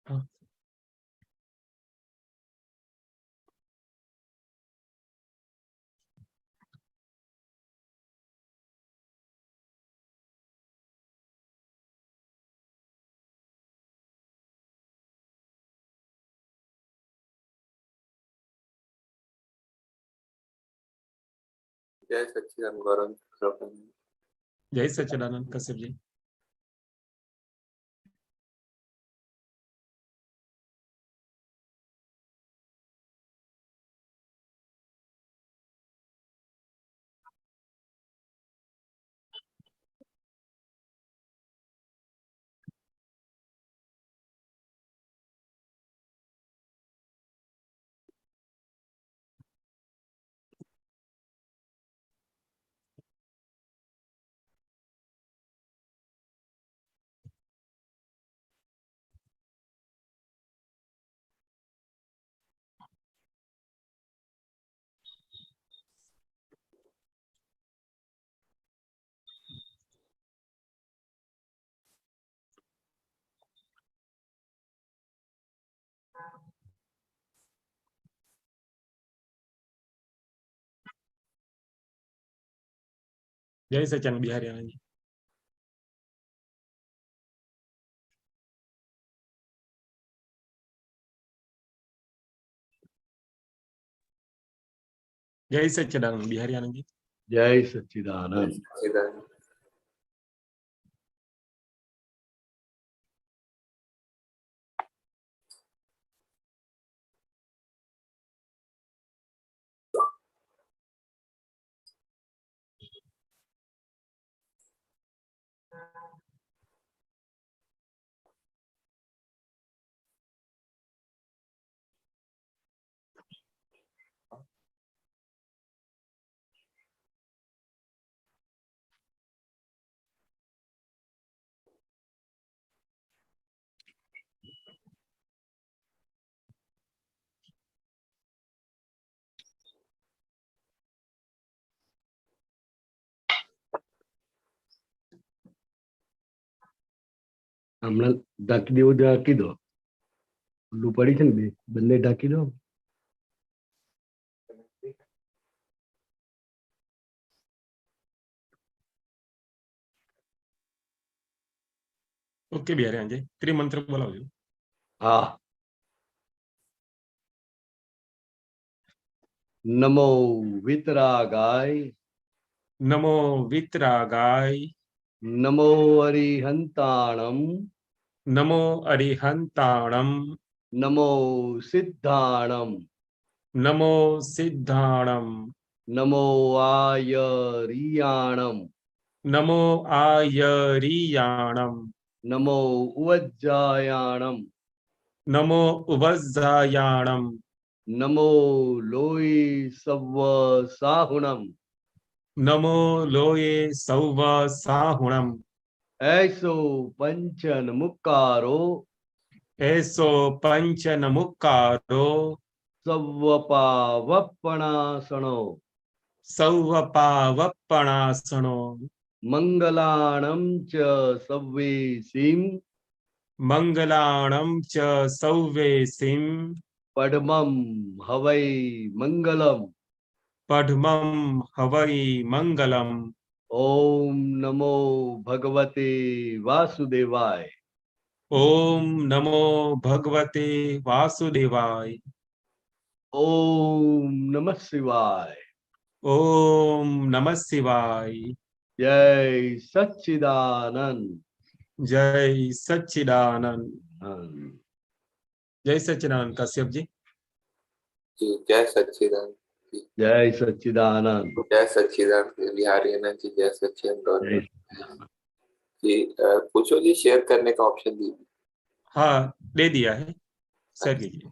हाँ। जय सच्चिदानंद गौरव। जय सच्चिदानंद कश्यप जी। जय सच्चिदानंद बिहारी आनंद जी। जय सच्चिदानंद बिहारी आनंद जी। जय सच्चिदानंद। હમણાં ઢાંકી દેવું ઢાંકી દો. ઓલું પડી છે ને બંને ઢાંકી દો. ओके बिहारी आनंद जी। त्रिमंत्र बोलावજો। હા. નમો વિતરાગાય. नमो वितरागाय। નમો અરિહંતાણમ. नमो अरिहंताणम। નમો સિદ્ધાણમ. नमो सिद्धाणम। નમો આયરિયાણમ. नमो आयरियाणम। નમો ઉવજ્જાયાણમ. नमो उवज्जायाणम। નમો લોય સવ્વ સાહુણમ. नमो लोये सौव साहुणम। ऐसो पंचन मुक्कारो. ऐसो पंचन मुक्कारो। सव्वपावपणासणो. सौवपावप्पणासनो। मंगलाणं च सव्वेसिं. मंगलाणं च सौवेसिं। पद्मं हवै मंगलम. पद्मं हवै मंगलम। ओम नमो भगवते वासुदेवाय. ओम नमो भगवते वासुदेवाय। ओम नमः शिवाय. ओम नमः शिवाय। जय सच्चिदानंद। जय सच्चिदानंद। हाँ। जय सच्चिदानंद कश्यप जी। जय सच्चिदानंद। जय सच्चिदानंद। जय सच्चिदानंद बिहारी आनंद जी। जय सच्चिदानंद जी। पूछो जी, शेयर करने का ऑप्शन दीजिए। हाँ दे दिया है, शेयर कीजिए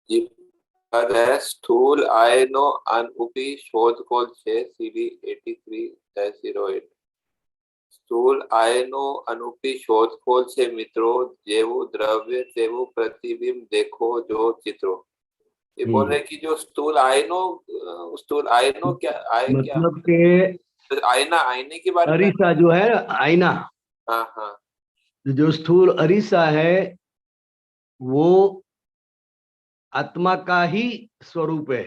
जी। पद है स्थूल आयनो अनुपी शोधखोल છે CD 83-08। સ્થૂલ આયનો અનુપી શોધખોળ છે મિત્રો, જેવું દ્રવ્ય તેવું પ્રતિબિંબ देखो जो चित्रो। ये बोल रहे कि जो स्थूल आयनो क्या आय क्या मतलब के आईना, आईने की बात अरीसा जो है आईना, हाँ हाँ तो जो स्थूल अरीसा है वो आत्मा का ही स्वरूप है।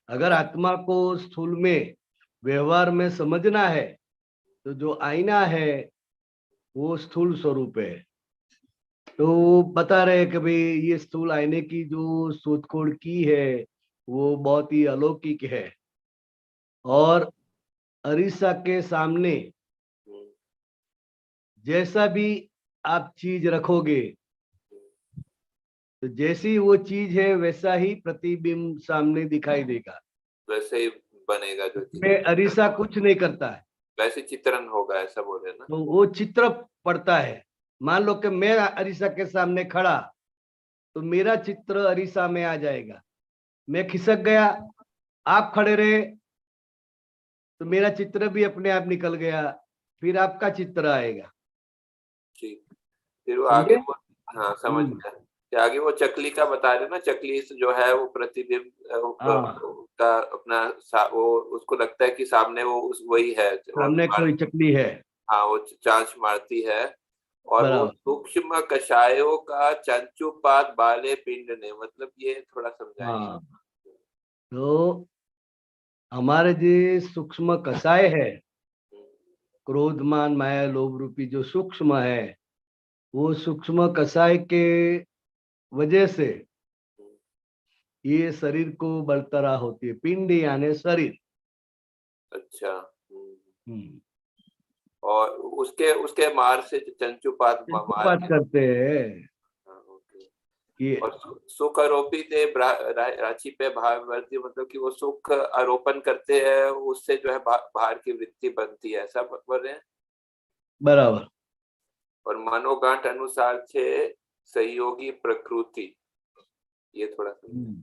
अगर आत्मा को स्थूल में व्यवहार में समझना है तो जो आईना है वो स्थूल स्वरूप है। तो बता रहे कि भाई ये स्थूल आईने की जो शोधखोज की है वो बहुत ही अलौकिक है। और अरीसा के सामने हम्म, जैसा भी आप चीज रखोगे तो जैसी वो चीज है वैसा ही प्रतिबिंब सामने दिखाई देगा। वैसे ही बनेगा जो में अरीसा कुछ नहीं करता है, वैसे चित्रण होगा, ऐसा बोले ना। तो वो चित्र पड़ता है। मान लो कि मैं अरीसा के सामने खड़ा तो मेरा चित्र अरीसा में आ जाएगा। मैं खिसक गया, आप खड़े रहे तो मेरा चित्र भी अपने आप निकल गया, फिर आपका चित्र आएगा। ठीक, फिर वो आगे समझे? वो, हाँ समझ गया। फिर आगे वो चकली का बता रहे ना, चकली जो है वो प्रतिबिंब हाँ, का अपना वो उसको लगता है कि सामने वो उस वही है, और सामने कोई चकली है। हाँ वो चांच मारती है। और वो बराबर। सूक्ष्म कषायों का चंचुपात बाले पिंड ने, मतलब ये थोड़ा समझाइए। हाँ, तो हमारे जो सूक्ष्म कषाय है, क्रोध मान माया लोभ रूपी जो सूक्ष्म है, वो सूक्ष्म कषाय के वजह से ये शरीर को बलतरा होती है। पिंड यानी शरीर। अच्छा। हम्म। और उसके उसके मार से चंचुपात मार। बात करते हैं हाँ, ओके। कि और सुख आरोपी थे रांची पे भाववर्ती, मतलब कि वो सुख आरोपण करते हैं, उससे जो है बाहर की वृत्ति बनती है, ऐसा बोल रहे हैं। बराबर। और मनोगांठ अनुसार छे सहयोगी प्रकृति, ये थोड़ा समझे।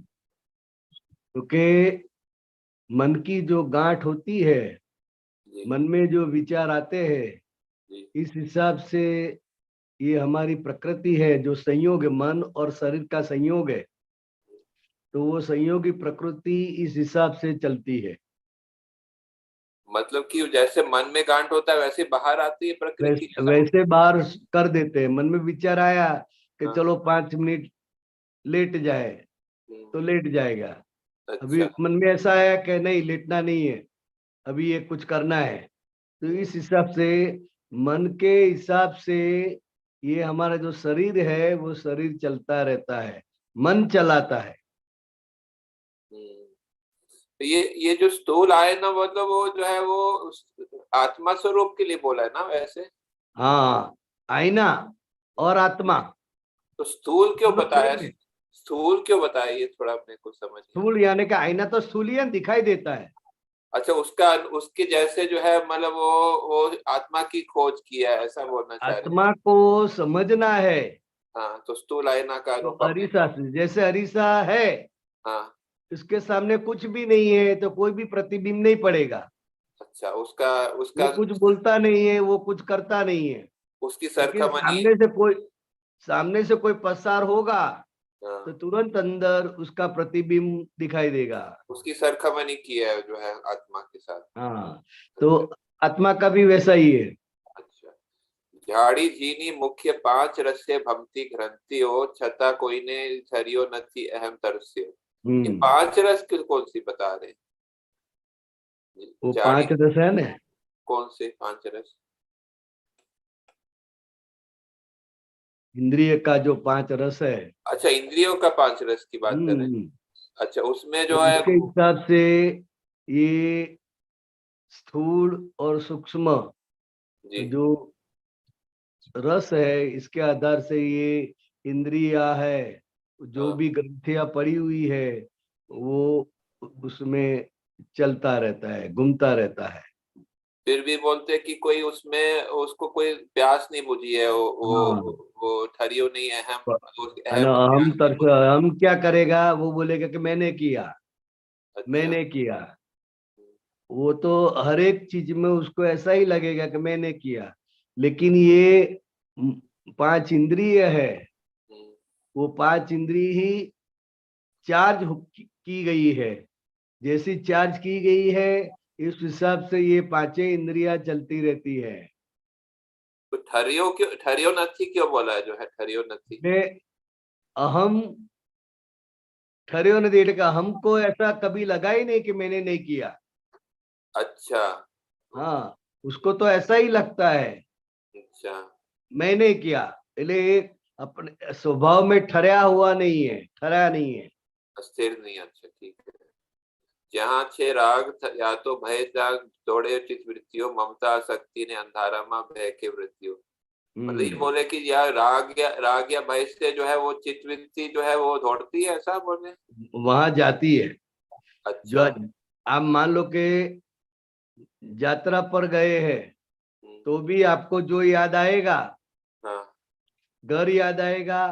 क्योंकि मन की जो गांठ होती है, जी मन में जो विचार आते हैं, जी। इस हिसाब से ये हमारी प्रकृति है। जो संयोग है, मन और शरीर का संयोग है, तो वो संयोगी प्रकृति इस हिसाब से चलती है। मतलब कि जैसे मन में गांठ होता है वैसे बाहर आती है प्रकृति, ऐसा बोल। वैसे बाहर कर देते हैं। मन में विचार आया कि हाँ, चलो 5 मिनट लेट जाए हम्म, तो लेट जाएगा। अभी अच्छा। मन में ऐसा आया कि नहीं, लेटना नहीं है, अभी ये कुछ करना है। तो इस हिसाब से, मन के हिसाब से, ये हमारा जो शरीर है वो शरीर चलता रहता है, मन चलाता है। हम्म। तो ये जो स्थूल आए ना, मतलब वो जो है वो आत्मा स्वरूप के लिए बोला है ना वैसे। हाँ, आईना और आत्मा तो स्थूल क्यों दोनों बताया, खड़े हैं। स्थूल क्यों बताया, ये थोड़ा अपने को समझ नहीं आया। स्थूल यानी कि आईना तो स्थूल ही दिखाई देता है। अच्छा, उसका उसके जैसे जो है, मतलब वो आत्मा की खोज किया है, ऐसा बोलना चाह रहे हैं। आत्मा को समझना है हाँ, तो स्थूल आयना का तो अनुपम है। अरीसा से, जैसे अरीसा है, हाँ। उसके सामने कुछ भी नहीं है तो कोई भी प्रतिबिंब नहीं पड़ेगा। अच्छा, उसका वो उसका कुछ बोलता नहीं है, वो कुछ करता नहीं है। उसकी लेकिन सरखमनी। सामने से कोई पसार होगा तो हाँ, तुरंत अंदर उसका प्रतिबिंब दिखाई देगा। उसकी सरखमनी की है जो है आत्मा के साथ। हाँ, तो अच्छा आत्मा का भी वैसा ही है। अच्छा। झाड़ी जीनी मुख्य 5 रसे भमती ग्रंथियो, छता कोई ने झरियो नथी अहम तरस्यो। ये हम्म। 5 रस कौन सी बता रहे हैं? वो झाड़ी 5 रस है ना। कौन से 5 रस? इंद्रिय का जो 5 रस है। अच्छा, इंद्रियों का 5 रस की बात कर रहे हैं। हम्म। अच्छा, उसमें तो जो है। इसके हिसाब से ये स्थूल और सूक्ष्म जी। जो रस है, इसके आधार से ये इंद्रिया है, जो हाँ, भी ग्रंथियां पड़ी हुई है वो उसमें चलता रहता है, घूमता रहता है। फिर भी बोलते हैं कि कोई उसमें उसको कोई प्यास नहीं बुझी है, हाँ, वो ठरियो नहीं अहम, है ना। अहम प्यास नहीं बुझी। हम क्या करेगा, वो बोलेगा कि मैंने किया, अच्छा। मैंने किया। वो तो हर एक चीज में उसको ऐसा ही लगेगा कि मैंने किया। लेकिन ये 5 इंद्रिय है, हम्म, वो 5 इंद्रिय ही चार्ज की गई है। जैसी चार्ज की गई है, इस हिसाब से ये 5 इंद्रियां चलती रहती है। तो ठरियो नथी क्यों बोला है, जो है ठरियो नथी? ने अहम ठहरियो ने देने का, हमको ऐसा कभी लगा ही नहीं कि मैंने नहीं किया। अच्छा हाँ, उसको तो ऐसा ही लगता है अच्छा मैंने किया, इसलिए अपने स्वभाव में ठहरा हुआ नहीं है, ठहरा नहीं है। स्थिर नहीं, अच्छा ठीक है। जहाँ छे राग या तो भय त्याग दौड़े चित वृत्तियों, ममता आसक्ति ने अंधारा में भय के वृत्तियों। मतलब ये बोले कि यार राग या भय से जो है वो चित वृत्ति जो है वो दौड़ती है, ऐसा बोले? वहां जाती है। जो अच्छा। आप मान लो कि यात्रा पर गए हैं, तो भी आपको जो याद आएगा, हाँ घर याद आएगा,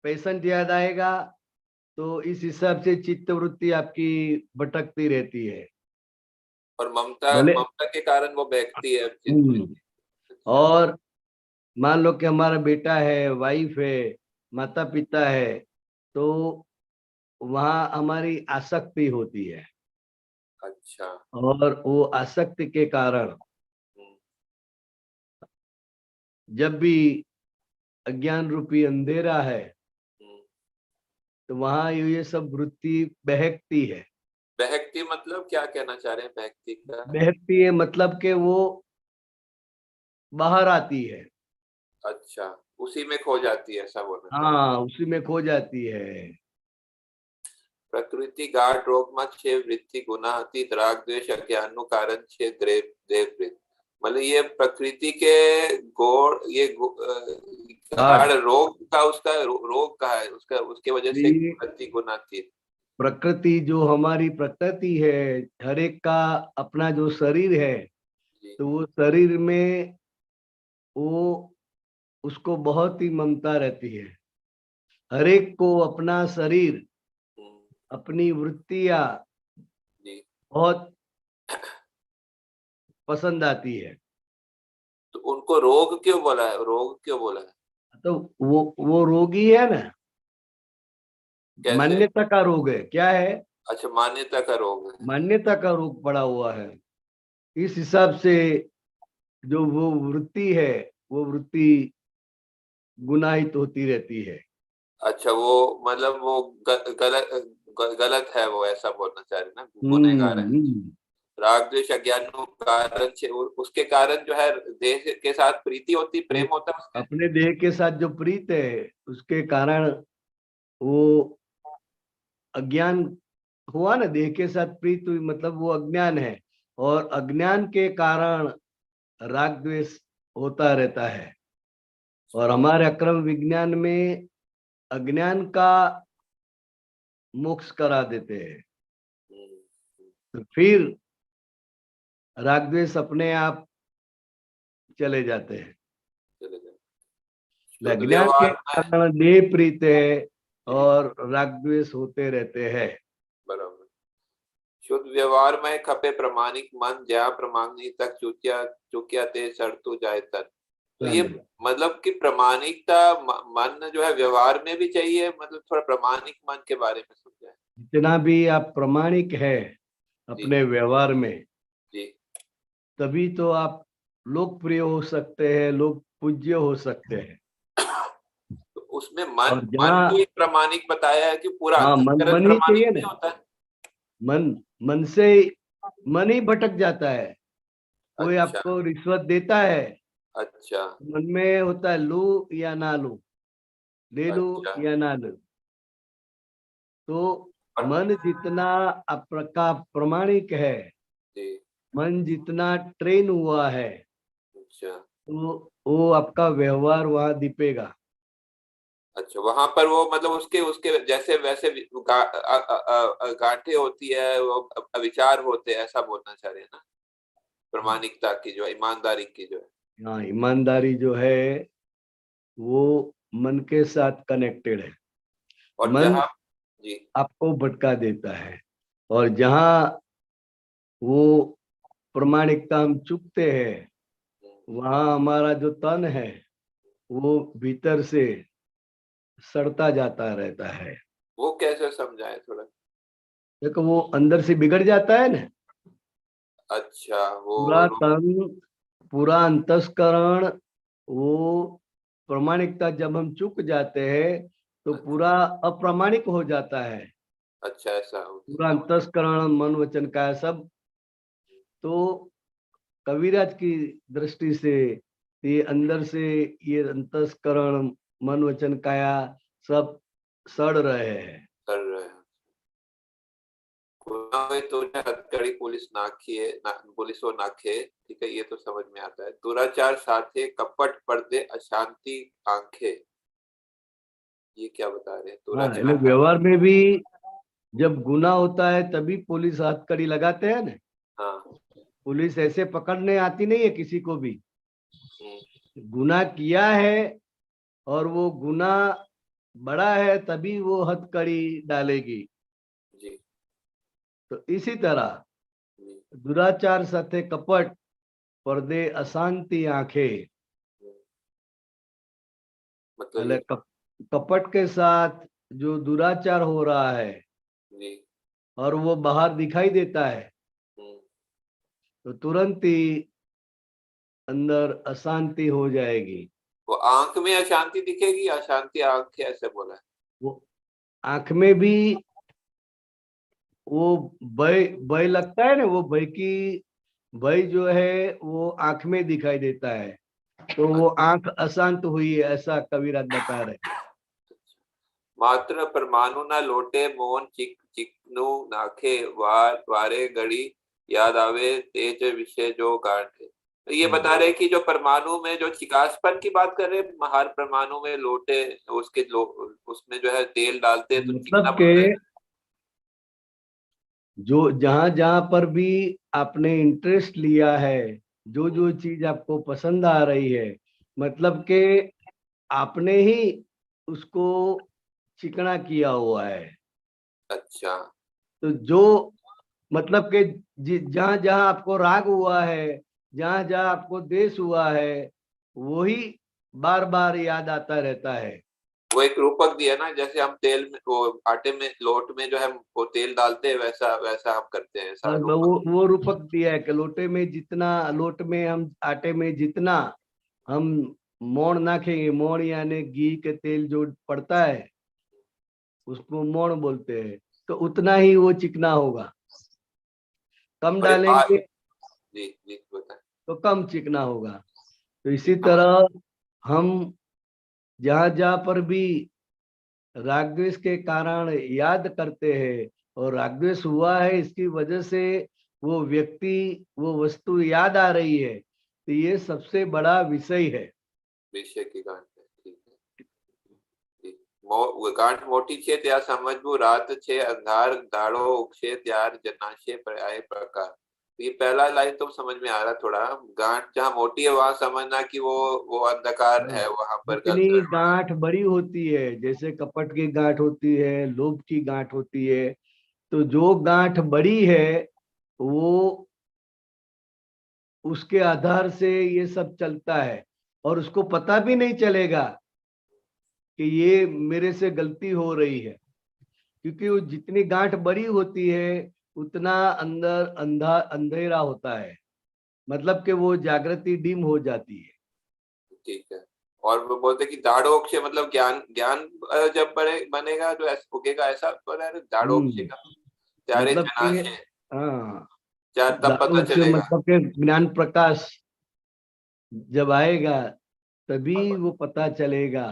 पेशेंट याद आएगा, तो इस हिसाब से चित्तवृत्ति आपकी भटकती रहती है। और ममता भले ममता के कारण वो बहकती है चित हम्म, वृत्ति। अच्छा और मान लो कि हमारा बेटा है, वाइफ है, माता पिता है, तो वहाँ हमारी आसक्ति होती है, अच्छा। और वो आसक्ति के कारण हम्म, जब भी अज्ञान रूपी अंधेरा है, हम्म। तो वहाँ ये सब वृत्ति बहकती है। बहकती मतलब क्या कहना चाह रहे हैं बहकती का? बहकती है मतलब कि वो बाहर आती है। अच्छा, उसी में खो जाती है, ऐसा बोलना चाह रहे हैं? हाँ, उसी में खो जाती है। प्रकृति गाढ़ रोग में छे वृत्ति गुना अतीत राग द्वेष अज्ञान नु कारण छे देव प्रीत। मतलब ये प्रकृति के गाढ़ गाढ़ रोग का, उसका रोग का है, उसका उसके वजह से ये वृत्ति गुना अतीत। प्रकृति, जो हमारी प्रकृति है, हर एक का अपना जो शरीर है, जी। तो वो शरीर में वो उसको बहुत ही ममता रहती है। हर एक को अपना शरीर, हम्म, अपनी वृत्तियां जी। बहुत पसंद आती है। तो उनको रोग क्यों बोला है, रोग क्यों बोला है? तो वो रोगी है ना, कैसे? मान्यता का रोग है। क्या है? अच्छा, मान्यता का रोग है। मान्यता का रोग पड़ा हुआ है। इस हिसाब से जो वो वृत्ति है, वो वृत्ति गुनाहित होती रहती है। अच्छा, वो मतलब वो गलत है, वो ऐसा बोलना चाह रहे हैं ना, गुनहगार है। हम्म। राग द्वेष अज्ञान नु कारण उसके कारण जो है देह के साथ प्रीति होती, वो प्रेम होता है उसमें। अपने देह के साथ जो प्रीत है, उसके कारण वो अज्ञान हुआ ना। देह के साथ प्रीत हुई मतलब वो अज्ञान है, और अज्ञान के कारण राग द्वेष होता रहता है। और हमारे अक्रम विज्ञान में अज्ञान का मोक्ष करा देते हैं, हम्म, तो फिर राग द्वेष अपने आप चले जाते हैं। चले जाए। शुद्ध अज्ञान के व्यवहार में। कारण देह प्रीत है, जी, और राग द्वेष होते रहते हैं। बराबर। शुद्ध व्यवहार में खपे प्रमाणिक मन, जहाँ प्रमाणिक तक चुकिया चुकिया ते सड़तु जाए तक। तो ये मतलब कि प्रामाणिकता मन जो है व्यवहार में भी चाहिए, मतलब थोड़ा प्रामाणिक मन के बारे में समझाए। जितना भी आप प्रमाणिक है जी अपने व्यवहार में, जी। तभी तो आप लोकप्रिय हो सकते हैं, लोक पूज्य हो सकते हैं। तो उसमें मन और मन जहाँ को एक प्रामाणिक बताया है कि पूरा हाँ, अंतःकरण मन ही प्रामाणिक चाहिए नहीं ना। होता है। मन मन से मन ही भटक जाता है। कोई अच्छा आपको रिश्वत देता है, अच्छा मन में होता है लू या ना लू, ले लू अच्छा। या ना लू। तो और मन जितना आपका प्रमाणिक है, जी। मन जितना ट्रेन हुआ है, अच्छा तो वो आपका व्यवहार वहां दिपेगा। अच्छा, वहां पर वो मतलब उसके उसके जैसे वैसे गांठें होती है, वो विचार होते हैं, ऐसा बोलना चाह रहे हैं ना? प्रामाणिकता की जो है, ईमानदारी की जो है। हाँ, ईमानदारी जो है वो मन के साथ कनेक्टेड है। और मन जहाँ जी। आपको भटका देता है, और जहाँ वो प्रमाणिकता हम चुकते हैं, वहाँ हमारा जो तन है वो भीतर से सड़ता जाता रहता है। वो कैसे समझाए थोड़ा? देखो, वो अंदर से बिगड़ जाता है ना। अच्छा, वो पूरा तन पूरा अंतस्करण वो प्रामाणिकता जब हम चूक जाते हैं तो पूरा अप्रामाणिक हो जाता है। अच्छा, ऐसा पूरा अंतस्करण मन वचन काया सब। तो कविराज की दृष्टि से ये अंदर से ये अंतस्करण मन वचन काया सब सड़ रहे हैं। कर रहे हैं। तो हथकड़ी पुलिस नाखिए पुलिस और नाखे, ठीक है, ये तो समझ में आता है। दुराचार साथे कपट पर्दे अशांति आंखें, ये क्या बता रहे हैं? दुराचार व्यवहार में भी जब गुनाह होता है तभी पुलिस हथकड़ी लगाते हैं ना। हाँ। पुलिस ऐसे पकड़ने आती नहीं है किसी को भी। गुनाह किया है और वो गुनाह बड़ा है तभी वो हथकड़ी डालेगी। जी। तो इसी तरह जी। दुराचार साथे कपट पर्दे अशांति आंखें, मतलब कपट के साथ जो दुराचार हो रहा है जी। और वो बाहर दिखाई देता है तो तुरंत ही अंदर अशांति हो जाएगी। वो आंख में अशांति दिखेगी, अशांति आंख ऐसे बोला है। वो आंख में भी वो भय भय लगता है ना, वो भय की भय जो है वो आंख में दिखाई देता है। तो वो आंख अशांत हुई है, ऐसा कविराज बता रहे। मात्र परमाणु ना लोटे मोहन चिकनू नाखे वारे घड़ी याद आवे तेज विषय जो गांठे। तो ये बता रहे कि जो परमाणु में जो चिकासपन की बात कर रहे हैं, हर परमाणु में लोटे उसके उसमें जो है तेल डालते हैं तो मतलब के जो जहां जहां पर भी आपने इंटरेस्ट लिया है, जो जो चीज आपको पसंद आ रही है, मतलब के आपने ही उसको चिकना किया हुआ है। अच्छा। तो जो मतलब के जहां जहां आपको राग हुआ है, जहां जहां आपको द्वेष हुआ है, वही बार बार याद आता रहता है। वो एक रूपक दिया ना, जैसे हम तेल में वो आटे में लोट में जो है वो तेल डालते हैं, वैसा वैसा हम करते हैं, ऐसा रूपक। वो रूपक दिया है कि लोट में हम आटे में जितना हम मोण नाखेंगे, मोण यानी घी के तेल जो पड़ता है उसको मोण बोलते हैं, तो उतना ही वो चिकना होगा। कम और डालेंगे जी जी बताएं। तो कम चिकना होगा। तो इसी तरह हम जहां जहां पर भी राग द्वेष के कारण याद करते हैं और राग द्वेष हुआ है इसकी वजह से वो व्यक्ति वो वस्तु याद आ रही है, तो ये सबसे बड़ा विषय है। विषय की गांठ है, ठीक है। गांठ मोटी छे त्या समझबू रात छे अंधार दाड़ो उगशे त्यार जनाशे पर्याय प्रकार। ये पहला लाइन तो समझ में आ रहा थोड़ा। गांठ जहाँ मोटी है वहां समझना कि वो अंधकार है, वहां पर जितनी गांठ बड़ी होती है, जैसे कपट की गांठ होती है, लोभ की गांठ होती है, तो जो गांठ बड़ी है वो उसके आधार से ये सब चलता है और उसको पता भी नहीं चलेगा कि ये मेरे से गलती हो रही है, क्योंकि वो जितनी गांठ बड़ी होती है उतना अंदर अंधेरा होता है, मतलब कि वो जागृति डिम हो जाती है। ठीक है। और वो बोलते कि दाढ़ोक्षे मतलब ज्ञान ज्ञान जब बनेगा जो उगेगा, ऐसा बोला है दाढ़ोक्षे का त्यारे मतलब कि जनाशे, हाँ, तब पता चलेगा। मतलब के ज्ञान प्रकाश जब आएगा तभी वो पता चलेगा।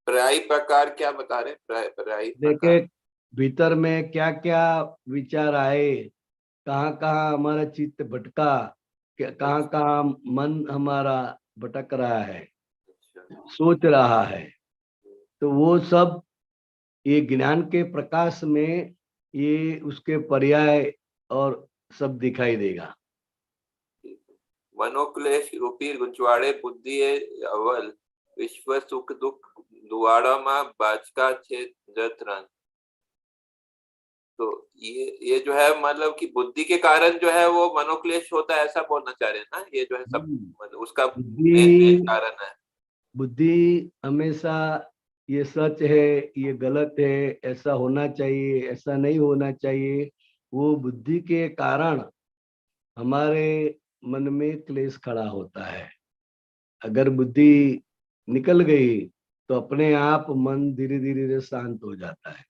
पर्यायी प्रकार क्या बता रहे? पर्यायी देखे प्रकार भीतर में क्या क्या विचार आए, कहाँ कहाँ हमारा चित्त भटका, कहाँ कहाँ मन हमारा भटक रहा है, सोच रहा है, तो वो सब ये ज्ञान के प्रकाश में ये उसके पर्याय और सब दिखाई देगा। मनोक्लेश रूपी गुंचवाड़े बुद्धि अवल विश्व सुख दुख दुआड़ा मा बाचका छे जतरन। तो ये जो है मतलब कि बुद्धि के कारण जो है वो मनोक्लेश होता है, ऐसा बोलना चाह रहे हैं ना? ये जो है सब उसका मेन बुद्धि कारण है। बुद्धि हमेशा ये सच है, ये गलत है, ऐसा होना चाहिए, ऐसा नहीं होना चाहिए, वो बुद्धि के कारण हमारे मन में क्लेश खड़ा होता है। अगर बुद्धि निकल गई तो अपने आप मन धीरे धीरे शांत हो जाता है।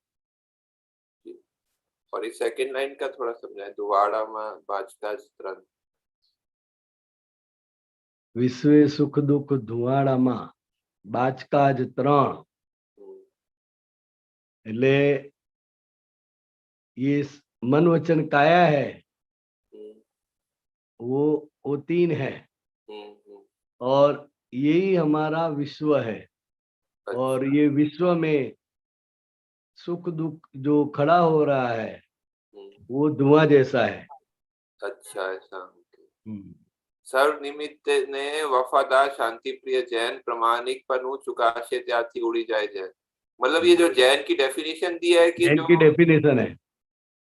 और इस सेकंड लाइन का थोड़ा समझाएं, दुवाड़ा में बाजका स्त्रन। विश्व सुख दुख धुआड़ाમાં બાચકા જ ત્રણ। એટલે ये मन वचन काया है, वो तीन है और यही हमारा विश्व है। और ये विश्व में सुख दुख जो खड़ा हो रहा है वो धुआं जैसा है। अच्छा, ऐसा। सर्व निमित्त ने वफादार शांति प्रिय जैन प्रमाणिक पनु चुकाशे त्याथी उड़ी जाए जैन। मतलब ये जो जैन की डेफिनेशन दी है कि जैन की डेफिनेशन है।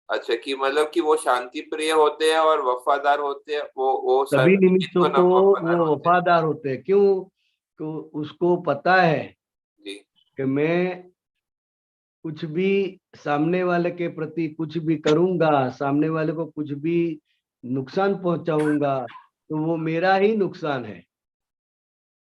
अच्छा, कि मतलब कि वो शांति प्रिय होते हैं और वफादार होते हैं, वो सभी निमित्तों को वो होते वफादार होते हैं। क्यों? तो उसको पता है जी। कि मैं कुछ भी सामने वाले के प्रति कुछ भी करूंगा, सामने वाले को कुछ भी नुकसान पहुंचाऊंगा तो वो मेरा ही नुकसान है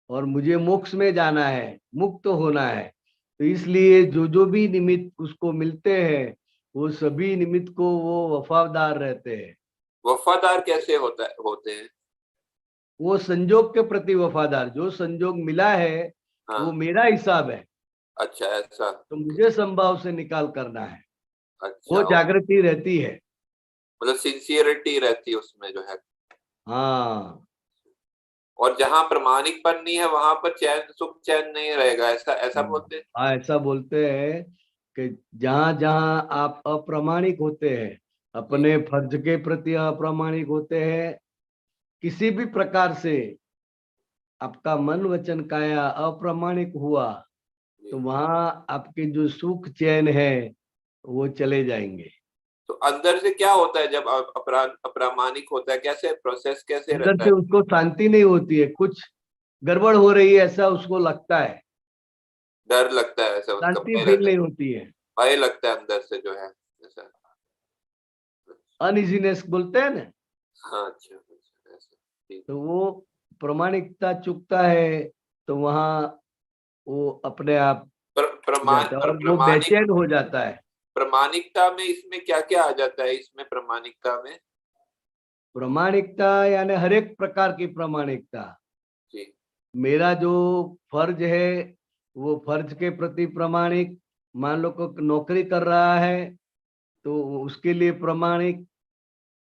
और मुझे मोक्ष में जाना है, मुक्त होना है। तो इसलिए जो जो भी निमित्त उसको मिलते हैं वो सभी निमित्त को वो वफादार रहते हैं। वफादार कैसे होते हैं? वो संजोग के प्रति वफादार, जो संजोग मिला है हाँ। वो मेरा हिसाब है। अच्छा, ऐसा। तो मुझे संभाव से निकाल करना है। अच्छा, वो जागृति रहती है। मतलब सिंसियरिटी रहती है उसमें जो है। हाँ। और जहाँ प्रमाणिकपन नहीं है वहां पर चैन सुख चैन नहीं रहेगा, ऐसा ऐसा बोलते हैं। हाँ, ऐसा बोलते हैं कि जहां जहां आप अप्रामाणिक होते हैं, अपने फर्ज के प्रति अप्रामाणिक होते हैं, किसी भी प्रकार से आपका मन वचन काया अप्रामाणिक हुआ तो वहां आपके जो सुख चैन है वो चले जाएंगे। तो अंदर से क्या होता है जब अप्रामाणिक होता है? कैसे प्रोसेस कैसे अंदर रहता से है? उसको शांति नहीं होती है, कुछ गड़बड़ हो रही है ऐसा उसको लगता है। डर लगता है, ऐसा उसका शांति भय फील रहता है, नहीं होती है। भय लगता है अंदर से जो है ऐसा। अनइजीनेस बोलते हैं ना। हाँ, अच्छा, अच्छा, ऐसा। ठीक। तो वो प्रामाणिकता चुकता है तो वहां वो अपने आप हो जाता है और वो बेचैन हो जाता है। प्रमाणिकता में इसमें क्या क्या आ जाता है? इसमें प्रमाणिकता में प्रामाणिकता यानी हर एक प्रकार की प्रामाणिकता। जी। मेरा जो फर्ज है वो फर्ज के प्रति प्रामाणिक। मान लो को नौकरी कर रहा है तो उसके लिए प्रामाणिक।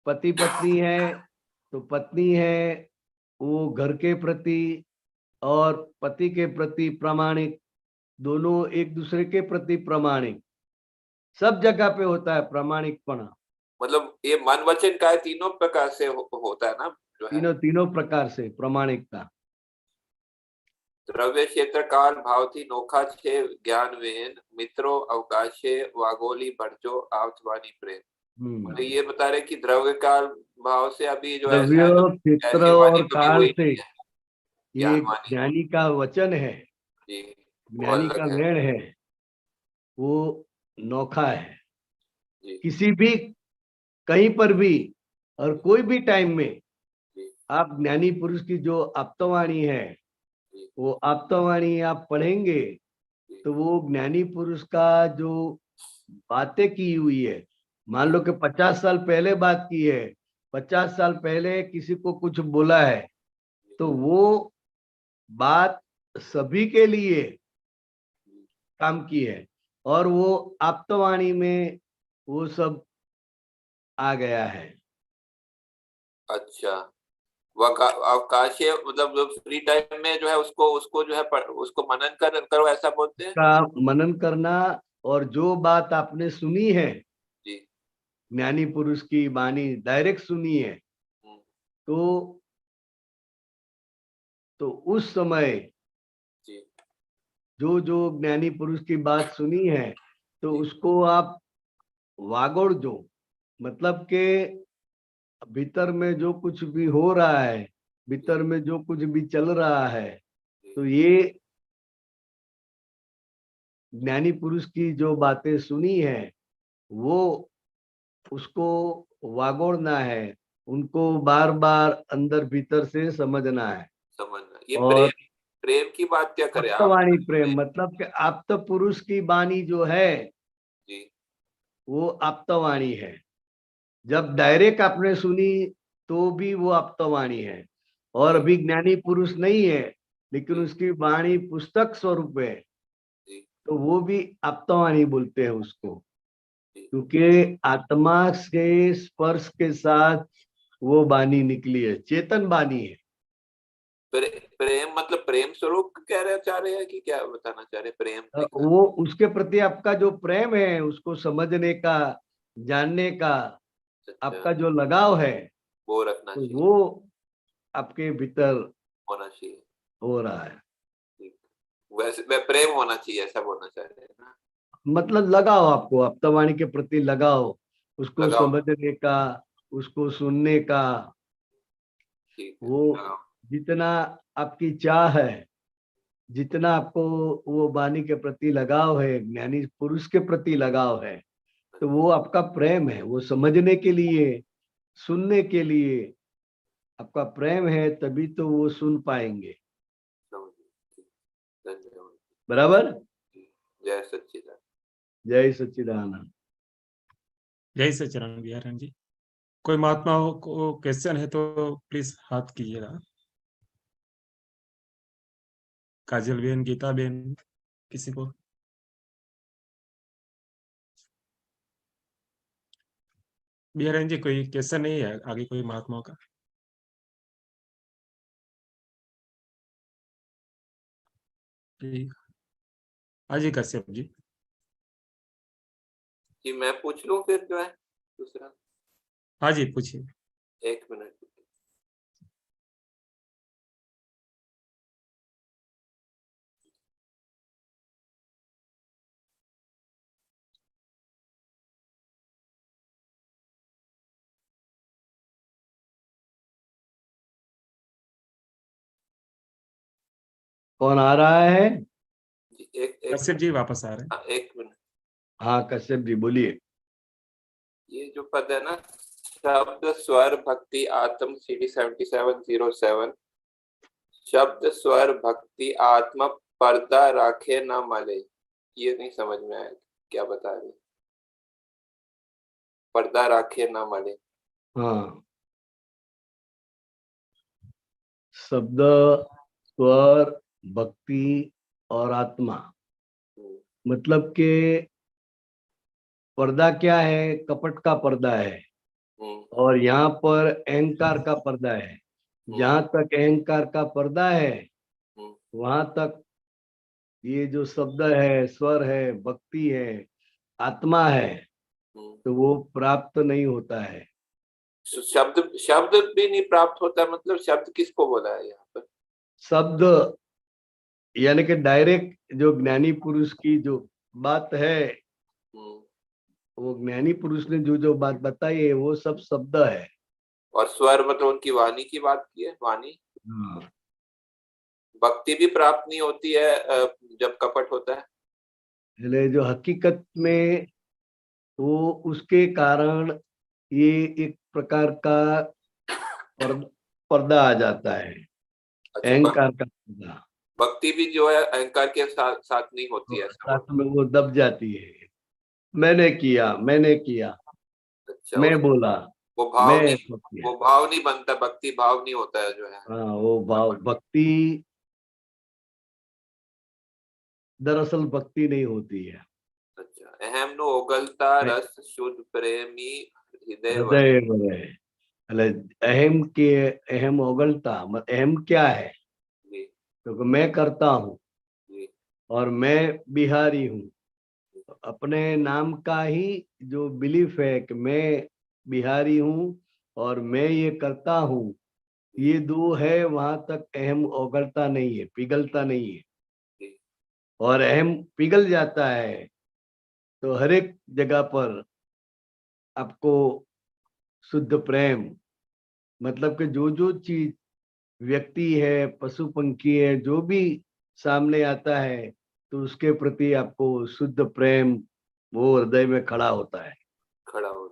पति पत्नी है तो पत्नी है वो घर के प्रति और पति के प्रति प्रामाणिक, दोनों एक दूसरे के प्रति प्रामाणिक। सब जगह पे होता है प्रामाणिकपना। मतलब ये मन वचन काय तीनों प्रकार से होता है ना जो है। तीनों प्रकार से प्रामाणिकता। द्रव्य क्षेत्र काल भाव थी नोखा छे ज्ञान वेन मित्रों अवकाशे वागोली भरजो आवतवानी प्रेम। तो ये बता रहे कि द्रव्य काल भाव से अभी जो द्रव्य है क्षेत्र ऐसी वाणी और कभी काल हुई से नहीं है। ये ज्ञानवाणी ज्ञानी का वचन है, जी, वो ज्ञानी का अलग है वेण है, वो नोखा है। जी। किसी भी कहीं पर भी और कोई भी टाइम में जी, आप ज्ञानी पुरुष की जो आप्तवाणी है जी, वो आप्तवाणी आप पढ़ेंगे जी, तो वो ज्ञानी पुरुष का जो बातें की हुई है, मान लो कि 50 साल पहले बात की है, 50 साल पहले किसी को कुछ बोला है तो वो बात सभी के लिए काम की है और वो आप्तवाणी में वो सब आ गया है। अच्छा। अवकाशीय मतलब जो फ्री टाइम में जो है उसको उसको जो है उसको मनन करो ऐसा बोलते हैं। का मनन करना और जो बात आपने सुनी है जी। ज्ञानी पुरुष की वाणी डायरेक्ट सुनी है हम्म, तो उस समय जी, जो जो ज्ञानी पुरुष की बात सुनी है तो जी, उसको आप वागोड़ जो, मतलब के भीतर में जो कुछ भी हो रहा है, भीतर में जो कुछ भी चल रहा है, तो ये ज्ञानी पुरुष की जो बातें सुनी है वो उसको वागोड़ना है, उनको बार बार अंदर भीतर से समझना है। समझना। ये और प्रेम, प्रेम की बात क्या करें आप? आप्तवाणी प्रेम मतलब कि आप्त पुरुष की वाणी जो है जी वो आप्तवाणी है। जब डायरेक्ट आपने सुनी तो भी वो आप्तवाणी है। और अभी ज्ञानी पुरुष नहीं है लेकिन उसकी वाणी पुस्तक स्वरूप है, जी तो वो भी आप्तवाणी बोलते हैं उसको, जी। क्योंकि आत्मा के स्पर्श के साथ वो वाणी निकली है, चेतन वाणी है। प्रेम मतलब प्रेम स्वरूप कह रहे चाह रहे हैं कि क्या बताना चाह रहे हैं? प्रेम लिखा। वो उसके प्रति आपका जो प्रेम है, उसको समझने का, जानने का अच्छा, आपका जो लगाव है, वो रखना तो चाहिए, वो आपके भीतर होना चाहिए। हो रहा है। ठीक। वैसे वह प्रेम होना चाहिए, ऐसा बोलना चाह रहे हैं ना? मतलब लगाओ, आपको आप्तवाणी के प्रति लगाओ, उसको लगाओ। समझने का, उसको सुनने का। ठीक है, वो लगाओ। जितना आपकी चाह है, जितना आपको वो वाणी के प्रति लगाव है, ज्ञानी पुरुष के प्रति लगाव है, तो वो आपका प्रेम है। वो समझने के लिए, सुनने के लिए आपका प्रेम है, तभी तो वो सुन पाएंगे। समझ गए। ठीक, धन्यवाद। बराबर। जी, जय सच्चिदानंद। जय सच्चिदानंद। जय सच्चिदानंद बिहारी जी। कोई महात्माओं को क्वेश्चन है तो प्लीज हाथ कीजिएगा। काजल बेन, गीता बेन, किसी को? बिहारी जी कोई क्वेश्चन नहीं है आगे कोई महात्माओं का? ठीक। हाँ जी कश्यप जी। जी मैं पूछ लूं फिर जो है दूसरा? हाँ जी पूछिए। एक मिनट। कौन आ रहा है? जी एक एक कश्यप जी वापस आ रहे हैं। हाँ, एक मिनट। हाँ कश्यप जी बोलिए। ये जो पद है ना, शब्द स्वर भक्ति आत्म CD 7707, शब्द स्वर भक्ति आत्मा पर्दा राखे न मले, ये नहीं समझ में आया क्या बता रहे? पर्दा राखे न मले। हाँ, शब्द, स्वर, भक्ति और आत्मा, हम्म, मतलब के पर्दा क्या है? कपट का पर्दा है। हम्म, और यहाँ पर अहंकार का पर्दा है। जहां तक अहंकार का पर्दा है, हम्म, वहां तक ये जो शब्द है, स्वर है, भक्ति है, आत्मा है, हम्म। तो वो प्राप्त नहीं होता है। शब्द शब्द भी नहीं प्राप्त होता, मतलब शब्द किसको बोला है यहाँ पर? शब्द यानी कि डायरेक्ट जो ज्ञानी पुरुष की जो बात है, हम्म। वो ज्ञानी पुरुष ने जो जो बात बताई है, वो सब शब्द है। और स्वर मतलब उनकी वाणी की बात की है, वाणी। हाँ, भक्ति भी प्राप्त नहीं होती है जब कपट होता है। इसलिए जो हकीकत में वो उसके कारण ये एक प्रकार का पर्दा आ जाता है, अच्छा, अहंकार का पर्दा। भक्ति भी जो है अहंकार के साथ साथ नहीं होती है, और ऐसा बोल। साथ में वो दब जाती है। मैंने किया, मैंने किया, अच्छा, मैं बोला, वो भाव मैं नहीं, ऐसा किया। वो भाव नहीं बनता, भक्ति भाव नहीं होता है जो है। हाँ, वो भाव भक्ति दरअसल भक्ति नहीं होती है। अच्छा, अहम नो ओगलता रस शुद्ध प्रेमी हृदय वरे। हृदय वलय। मतलब अहम के, अहम ओगलता अहम क्या है? जी क्योंकि मैं करता हूँ जी और मैं बिहारी हूँ। अपने नाम का ही जो बिलीफ है कि मैं बिहारी हूँ और मैं ये करता हूँ, जी ये दो है, वहां तक अहम ओगलता नहीं है, पिघलता नहीं है। जी। और अहम पिघल जाता है तो हर एक जगह पर आपको शुद्ध प्रेम, मतलब कि जो जो चीज, व्यक्ति है, पशु पंखी है, जो भी सामने आता है, तो उसके प्रति आपको शुद्ध प्रेम वो हृदय में खड़ा होता है। खड़ा हो।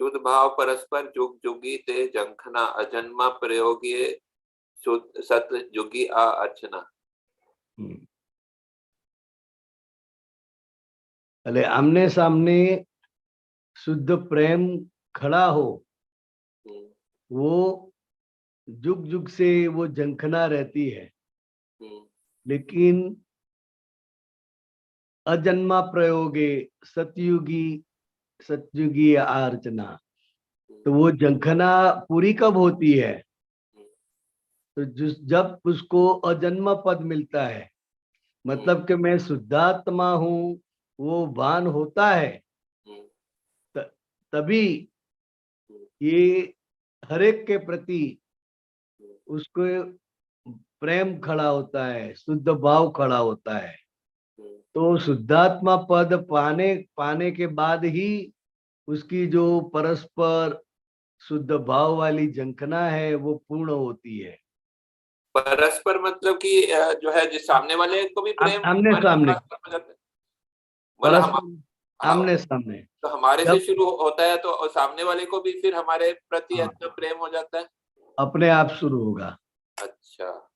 शुद्ध भाव परस्पर जुग जुगी ते जंखना अजन्मा प्रयोगी शुद्ध सत जुगी आ अर्चना। भले आमने सामने शुद्ध प्रेम खड़ा हो, वो जुग जुग से वो झंखना रहती है, लेकिन अजन्मा प्रयोगे सतयुगी अर्चना, तो वो झंखना पूरी कब होती है? तो जब उसको अजन्मा पद मिलता है, मतलब कि मैं शुद्धात्मा हूँ, वो भान होता है, तभी ये हरेक के प्रति उसको प्रेम खड़ा होता है, शुद्ध भाव खड़ा होता है। तो शुद्धात्मा पद पाने के बाद ही उसकी जो परस्पर शुद्ध भाव वाली झंखना है वो पूर्ण होती है। परस्पर मतलब कि जो है जिस सामने वाले को भी प्रेम आमने सामने, मतलब परस्पर आमने सामने, तो हमारे से जब शुरू होता है तो सामने वाले को भी फिर हमारे प्रति हाँ, अच्छा प्रेम हो जाता है, अपने आप शुरू होगा। अच्छा।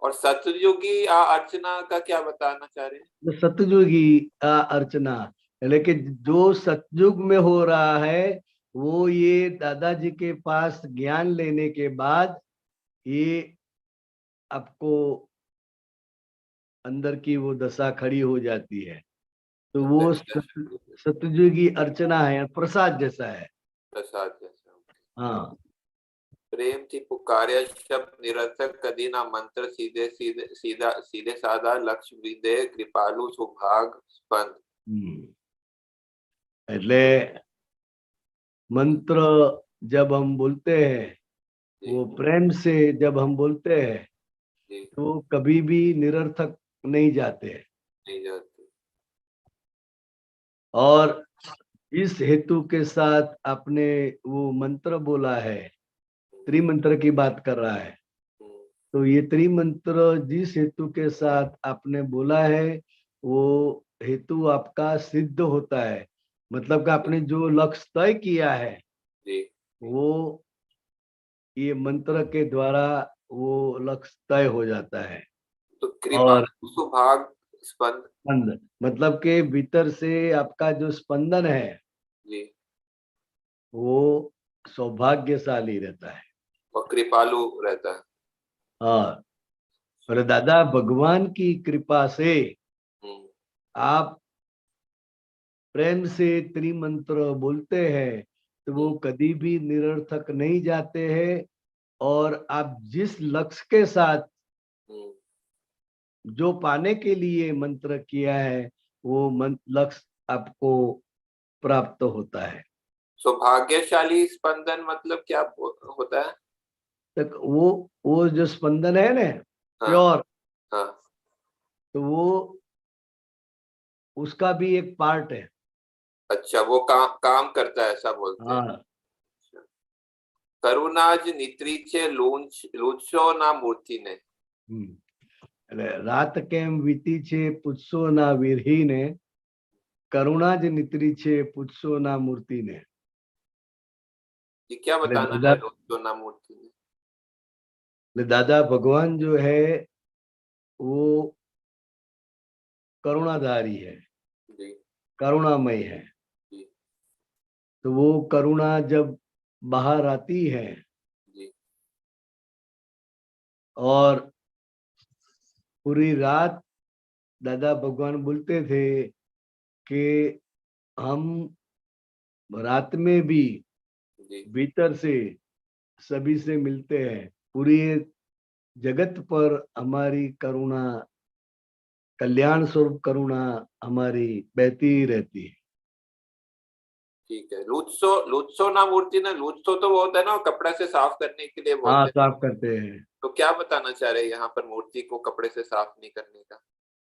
और सतयुगी अर्चना का क्या बताना चाह रहे हैं? सतयुगी अर्चना, लेकिन जो सतयुग में हो रहा है वो ये दादाजी के पास ज्ञान लेने के बाद ये आपको अंदर की वो दशा खड़ी हो जाती है। तो वो सतयुगी अर्चना है, प्रसाद जैसा है। प्रसाद जैसा। हाँ, प्रेम थी पुकार्या शब्द निरर्थक कदी ना मंत्र सीधे सीधे साधा लक्ष्य विदे कृपालु सुभाग स्पंद। એટલે मंत्र जब हम बोलते हैं, वो प्रेम से जब हम बोलते हैं तो कभी भी निरर्थक नहीं जाते। और इस हेतु के साथ आपने वो मंत्र बोला है, त्रिमंत्र की बात कर रहा है, तो ये त्रिमंत्र जिस हेतु के साथ आपने बोला है वो हेतु आपका सिद्ध होता है। मतलब कि आपने जो लक्ष्य तय किया है वो ये मंत्र के द्वारा वो लक्ष्य तय हो जाता है। तो कृपा और सुभाग स्पंद मतलब के भीतर से आपका जो स्पंदन है जी, वो सौभाग्यशाली रहता है और कृपालु रहता है। हाँ, और दादा भगवान की कृपा से आप प्रेम से त्रिमंत्र बोलते हैं तो वो कभी भी निरर्थक नहीं जाते हैं। और आप जिस लक्ष्य के साथ जो पाने के लिए मंत्र किया है वो लक्ष्य आपको प्राप्त होता है। सौभाग्यशाली स्पंदन मतलब क्या होता है? तक वो जो स्पंदन है ना, हाँ, प्योर, हाँ, तो वो उसका भी एक पार्ट है। अच्छा, वो काम करता है ऐसा बोलते हैं। हाँ, करुणाज नित्रीचे लूंचो ना मूर्ति ने। रात केम वीती छे पूछो ना विरही ने, करुणा ज नित्री छे पूछो ना मूर्ति ने। ये क्या बताना है लूंचो ना मूर्ति ने? दादा भगवान जो है वो करुणाधारी है, करुणामय है। तो वो करुणा जब बाहर आती है और पूरी रात दादा भगवान बोलते थे कि हम रात में भी भीतर से सभी से मिलते हैं, पूरी जगत पर हमारी करुणा, कल्याण स्वरूप करुणा हमारी बहती रहती है। ठीक है। लूत्सो ना मूर्ति ना, लूत्सो तो वो होता है ना कपड़ा से साफ करने के लिए हाँ, बोलते हैं। साफ करते हैं। तो क्या बताना चाह रहे हैं यहाँ पर मूर्ति को कपड़े से साफ नहीं करने का?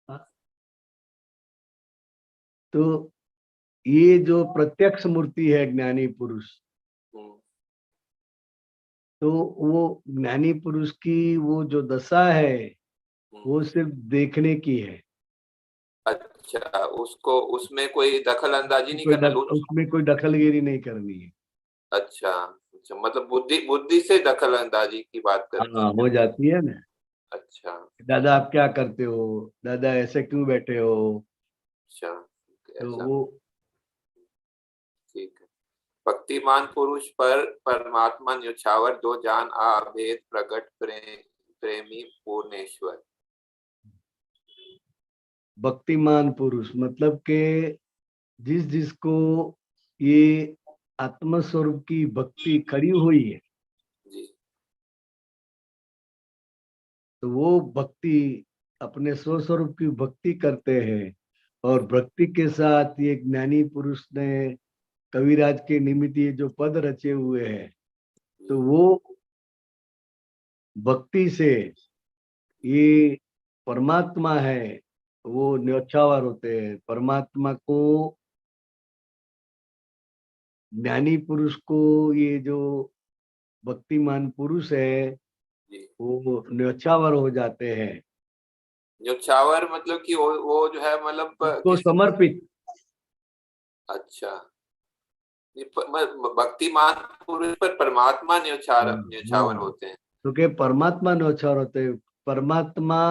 हाँ? तो ये जो प्रत्यक्ष मूर्ति है ज्ञानी पुरुष, तो वो ज्ञानी पुरुष की वो जो दशा है वो सिर्फ देखने की है। अच्छा, उसको उसमें कोई दखल अंदाजी नहीं करना, उसमें कोई दखलगिरी नहीं करनी है। अच्छा अच्छा, मतलब बुद्धि बुद्धि से दखल अंदाजी की बात करते हाँ, हैं। हो जाती है ना। अच्छा दादा आप क्या करते हो, दादा ऐसे क्यों बैठे हो, अच्छा, तो ऐसा, वो ठीक है। भक्तिमान पुरुष पर परमात्मा न्योछावर, जो जान आ अभेद प्रगट प्रेमी पूर्णेश्वर। भक्तिमान पुरुष मतलब के जिसको ये आत्म स्वरूप की भक्ति खड़ी हुई है, जी तो वो भक्ति अपने स्वस्वरूप की भक्ति करते हैं। और भक्ति के साथ ये ज्ञानी पुरुष ने कविराज के निमित्त ये जो पद रचे हुए हैं, तो वो भक्ति से ये परमात्मा है वो न्योछावर होते हैं। परमात्मा को, ज्ञानी पुरुष को, ये जो भक्तिमान पुरुष है जी। वो न्योछावर हो जाते हैं, न्योछावर मतलब कि वो जो है मतलब उसको किसी, समर्पित। अच्छा, ये भक्तिमान पुरुष पर परमात्मा न्योछावर हाँ, होते हैं। तो के परमात्मा न्योछावर होते हैं। परमात्मा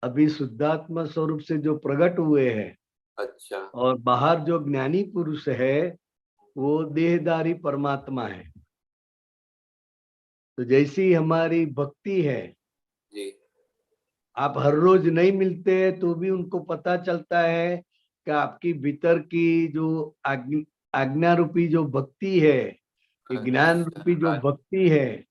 अभी शुद्धात्मा स्वरूप से जो प्रकट हुए हैं, अच्छा और बाहर जो ज्ञानी पुरुष है वो देहधारी परमात्मा है। तो जैसी हमारी भक्ति है, जी आप हर रोज नहीं मिलते हैं तो भी उनको पता चलता है कि आपकी भीतर की जो आज्ञा रूपी जो भक्ति है, ये ज्ञान रूपी जो अच्छा भक्ति है,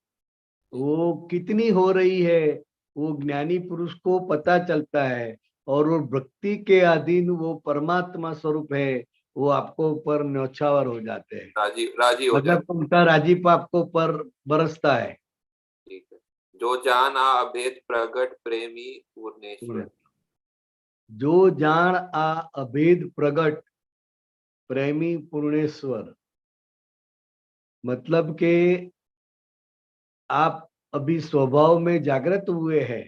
वो कितनी हो रही है, वो ज्ञानी पुरुष को पता चलता है। और वो भक्ति के अधीन वो परमात्मा स्वरूप है, वो आपको ऊपर न्यौछावर हो जाते हैं, राजी राजी हो मतलब जाते उनका राजीप आपको ऊपर बरसता है। हैं। ठीक है। जो जान आ अभेद प्रगट प्रेमी पूर्णेश्वर। जो जान आ अभेद प्रगट प्रेमी पूर्णेश्वर, मतलब के आप अभी स्वभाव में जागृत हुए हैं,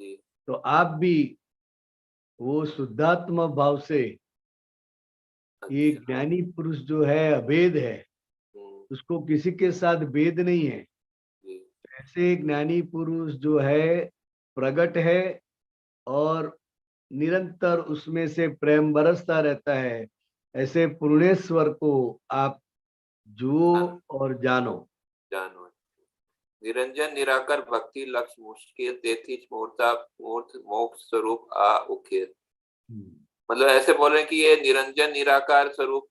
जी तो आप भी वो शुद्धात्म भाव से, ये अच्छा। ज्ञानी पुरुष जो है अभेद है, हम्म, उसको किसी के साथ भेद नहीं है। जी ऐसे ज्ञानी पुरुष जो है प्रगट है, और निरंतर उसमें से प्रेम बरसता रहता है। ऐसे पूर्णेश्वर को आप जुओ जान और जानो। जानो। निरंजन निराकर भक्ति लक्ष्य मुश्किल तेथी मूर्ता मूर्त मोक्ष स्वरूप आ उखेर। मतलब ऐसे बोल रहे हैं कि ये निरंजन निराकार स्वरूप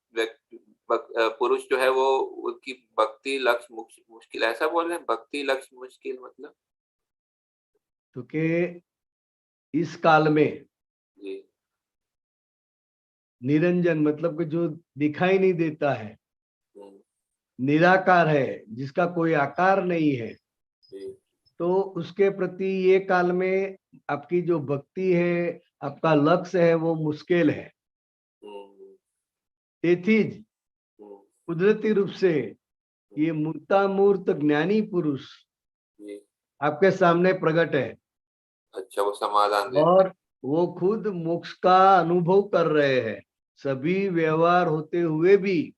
पुरुष जो है वो, उसकी भक्ति लक्ष्य मुश्किल, ऐसा बोल रहे हैं, भक्ति लक्ष्य मुश्किल मतलब। तो के इस काल में जी निरंजन मतलब कि जो दिखाई नहीं देता है, हम्म, निराकार है, जिसका कोई आकार नहीं है, जी तो उसके प्रति ये काल में आपकी जो भक्ति है, आपका लक्ष्य है, वो मुश्किल है। हम्म, तेथीज हम्म, कुदरती रूप से ये मूर्तामूर्त ज्ञानी पुरुष जी आपके सामने प्रकट है, अच्छा, वो समाधान देते और वो खुद मोक्ष का अनुभव कर रहे हैं। सभी व्यवहार होते हुए भी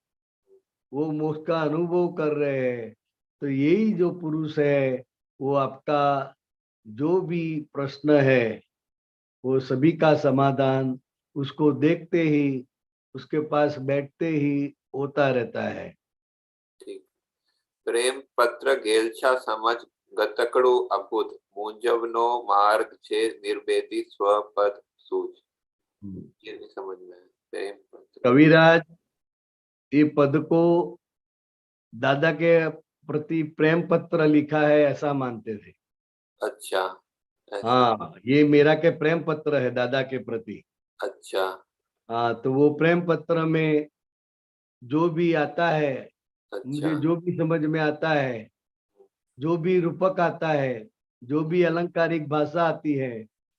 वो मोक्ष का अनुभव कर रहे हैं। तो यही जो पुरुष है, वो आपका जो भी प्रश्न है, वो सभी का समाधान उसको देखते ही, उसके पास बैठते ही होता रहता है। हैं। ठीक। प्रेम पत्र गेलछा समझ गतकड़ु अबुध मुंजवनो मार्ग छे निर्वेदी स्वपद सूझ। ये नहीं समझ में है, प्रेम पत्र। कविराज ये पद को दादा के प्रति प्रेम पत्र लिखा है ऐसा मानते थे। अच्छा ऐसा। हाँ, ये मेरा के प्रेम पत्र है दादा के प्रति। अच्छा हाँ, तो वो प्रेम पत्र में जो भी आता है, अच्छा मुझे जो भी समझ में आता है, जो भी रूपक आता है, जो भी अलंकारिक भाषा आती है,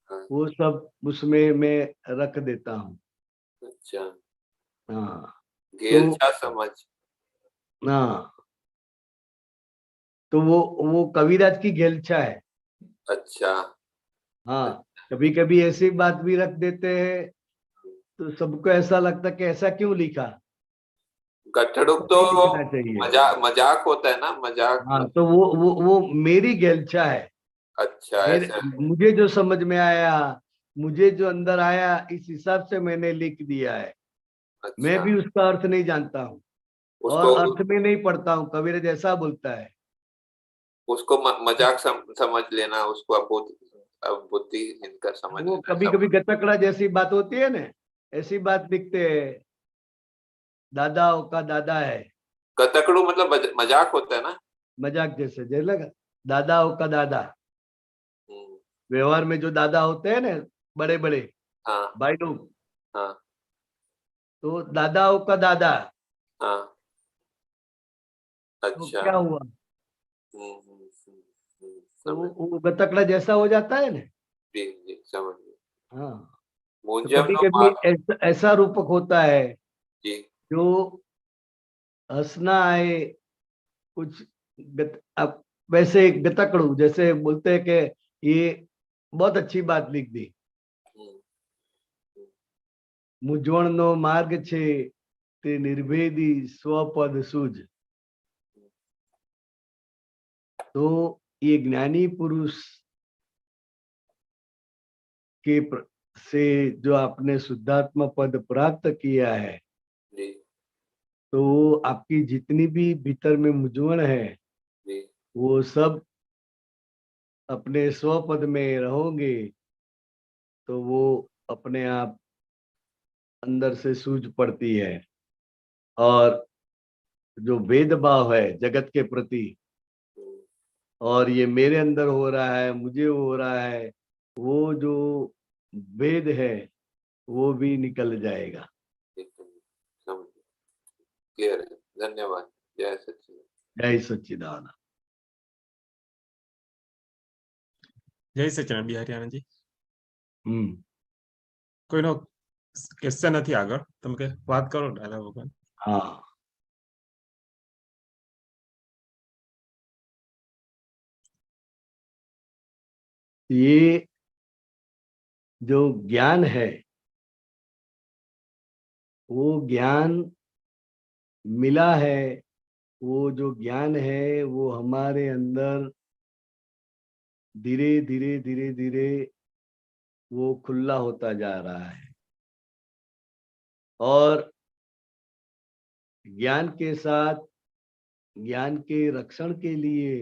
हाँ, वो सब उसमें मैं रख देता हूँ। अच्छा। हाँ, तो गेलछा समझ। हाँ, तो वो कविराज की गेलछा है। अच्छा हाँ, कभी कभी ऐसी बात भी रख देते हैं, तो सबको ऐसा लगता कि ऐसा क्यों लिखा। गठड़ुक तो नहीं लिखना चाहिए। मजाक होता है ना, मजाक। हाँ, तो वो मेरी गैलचा है। अच्छा, मेरे ऐसा है। मुझे जो समझ में आया, मुझे जो अंदर आया, इस हिसाब से मैंने लिख दिया है। मैं अच्छा, भी उसका अर्थ नहीं जानता हूँ और उसको अर्थ में नहीं पढ़ता हूँ। कबीर जैसा बोलता है। उसको मजाक समझ लेना, उसको अब बुद्धिहीन का समझ वो लेना कभी सब। कभी गतकड़ा जैसी बात होती है ना, ऐसी बात लिखते हैं। दादाओं का दादा है। गतकड़ू मतलब मजाक होता है ना। मजाक जैसे जैसे लगा। दादाओं का दादा। हम्म, व्यवहार में जो दादा होते हैं ना, बड़े बड़े हाँ भाई लोग, हाँ तो दादाओं का दादा। हाँ। तो अच्छा। क्या हुआ? तो समझ। वो गतकड़ा जैसा हो जाता है ना। जी जी, समझ गए। हाँ। तो मुंजम कभी नो कभी ऐसा रूपक होता है जी। जो हंसना आए कुछ। अब वैसे गतकड़ू जैसे बोलते हैं कि ये बहुत अच्छी बात लिख दी। हम्म, મૂંઝવણનો માર્ગ છે તે નિર્ભેદી स्वपद सूझ। तो ये ज्ञानी पुरुष से जो आपने शुद्धात्मा पद प्राप्त किया है, जी तो आपकी जितनी भी भीतर में मूंझवण है, जी। वो सब अपने स्वपद में रहोगे तो वो अपने आप अंदर से सूझ पड़ती है। और जो भेदभाव है जगत के प्रति, हम्म, और ये मेरे अंदर हो रहा है, मुझे हो रहा है, वो जो भेद है वो भी निकल जाएगा। ठीक है, समझ गए। क्लियर है। धन्यवाद। जय सच्चिदानंद। जय सच्चिदानंद। જય સચિદાનંદ બિહારી આનંદજી. हम्म। કોઈનો ક્વેશ્ચન નથી આગળ, તમે કે વાત કરો દાદા ભગવાન. हाँ, ये जो ज्ञान है, वो ज्ञान मिला है। वो जो ज्ञान है वो हमारे अंदर धीरे धीरे धीरे धीरे वो खुला होता जा रहा है। और ज्ञान के साथ, ज्ञान के रक्षण के लिए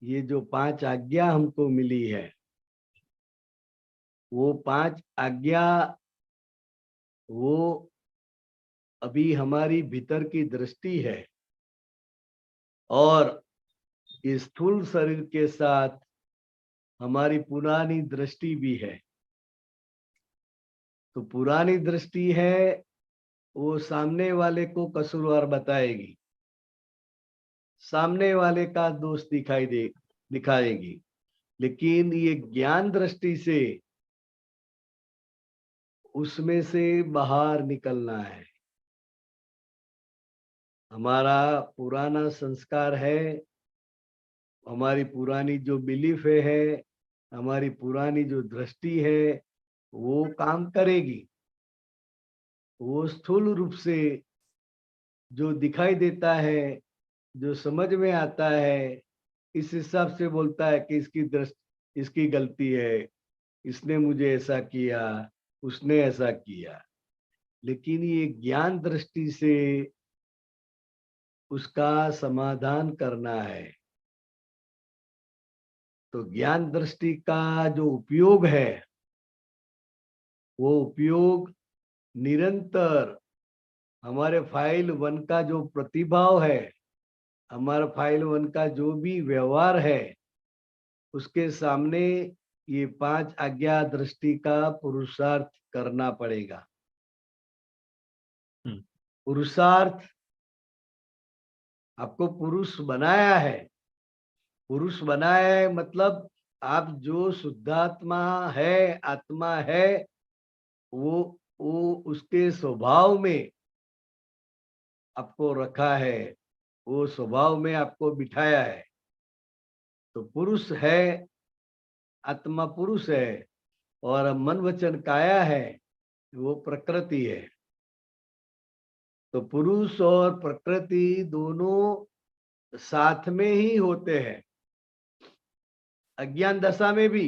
ये जो 5 आज्ञा हमको मिली है, वो 5 आज्ञा वो अभी हमारी भीतर की दृष्टि है। और इस स्थूल शरीर के साथ हमारी पुरानी दृष्टि भी है। तो पुरानी दृष्टि है वो सामने वाले को कसूरवार बताएगी, सामने वाले का दोष दिखाएगी। लेकिन ये ज्ञान दृष्टि से उसमें से बाहर निकलना है। हमारा पुराना संस्कार है, हमारी पुरानी जो बिलीफ है, हमारी पुरानी जो दृष्टि है, वो काम करेगी। वो स्थूल रूप से जो दिखाई देता है, जो समझ में आता है, इस हिसाब से बोलता है कि इसकी दृष्टि, इसकी गलती है, इसने मुझे ऐसा किया, उसने ऐसा किया। लेकिन ये ज्ञान दृष्टि से उसका समाधान करना है। तो ज्ञान दृष्टि का जो उपयोग है, वो उपयोग निरंतर हमारे फाइल 1 का जो प्रतिभाव है, हमारा फाइल 1 का जो भी व्यवहार है, उसके सामने ये 5 आज्ञा दृष्टि का पुरुषार्थ करना पड़ेगा। पुरुषार्थ आपको पुरुष बनाया है। पुरुष बनाया है मतलब आप जो शुद्धात्मा है, आत्मा है, वो उसके स्वभाव में आपको रखा है, वो स्वभाव में आपको बिठाया है। तो पुरुष है, आत्मा पुरुष है, और मन वचन काया है, वो प्रकृति है। तो पुरुष और प्रकृति दोनों साथ में ही होते हैं। अज्ञान दशा में भी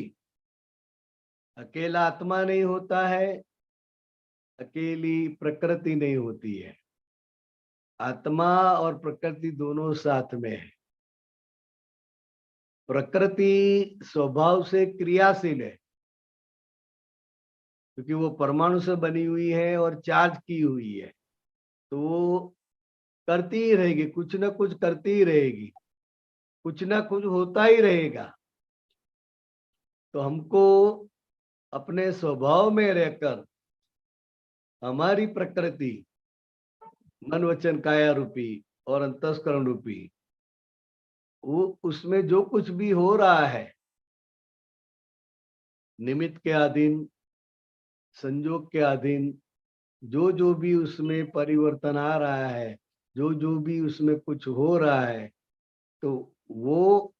अकेला आत्मा नहीं होता है, अकेली प्रकृति नहीं होती है। आत्मा और प्रकृति दोनों साथ में है। प्रकृति स्वभाव से क्रियाशील है, क्योंकि वो परमाणु से बनी हुई है और चार्ज की हुई है, तो वो करती ही रहेगी, कुछ ना कुछ करती ही रहेगी, कुछ ना कुछ होता ही रहेगा। तो हमको अपने स्वभाव में रहकर हमारी प्रकृति मन वचन काया रूपी और अंतस्करण रूपी, वो उसमें जो कुछ भी हो रहा है निमित्त के अधीन, संजोग के अधीन, जो जो भी उसमें परिवर्तन आ रहा है, जो जो भी उसमें कुछ हो रहा है, तो वो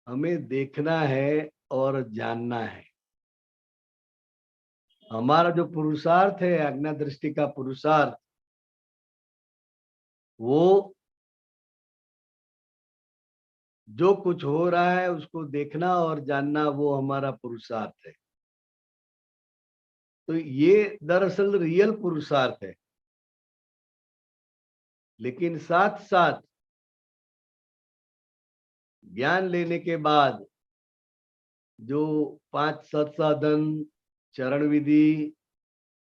हमें देखना है और जानना है। हमारा जो पुरुषार्थ है, आज्ञा दृष्टि का पुरुषार्थ, वो जो कुछ हो रहा है उसको देखना और जानना, वो हमारा पुरुषार्थ है। तो ये दरअसल रियल पुरुषार्थ है। लेकिन साथ साथ ज्ञान लेने के बाद जो 5 सत्साधन, चरण विधि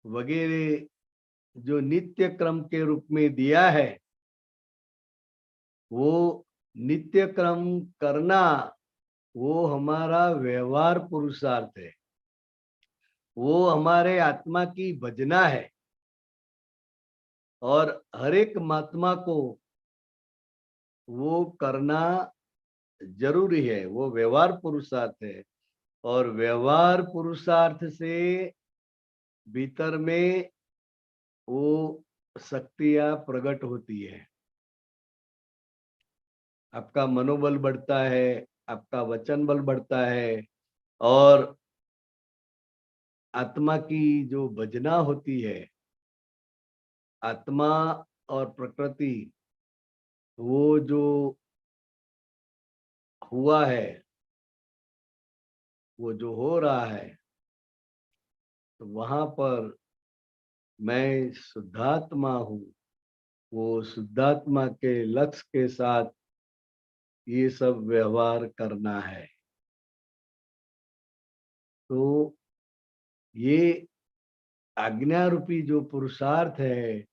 वगैरह जो नित्य क्रम के रूप में दिया है, वो नित्य क्रम करना वो हमारा व्यवहार पुरुषार्थ है। वो हमारे आत्मा की भजना है, और हर एक महात्मा को वो करना जरूरी है। वो व्यवहार पुरुषार्थ है, और व्यवहार पुरुषार्थ से भीतर में वो शक्तियां प्रकट होती है। आपका मनोबल बढ़ता है, आपका वचन बल बढ़ता है, और आत्मा की जो भजना होती है, आत्मा और प्रकृति, वो जो हुआ है, वो जो हो रहा है, तो वहां पर मैं शुद्धात्मा हूँ, वो शुद्धात्मा के लक्ष्य के साथ ये सब व्यवहार करना है। तो ये आज्ञा रूपी जो पुरुषार्थ है,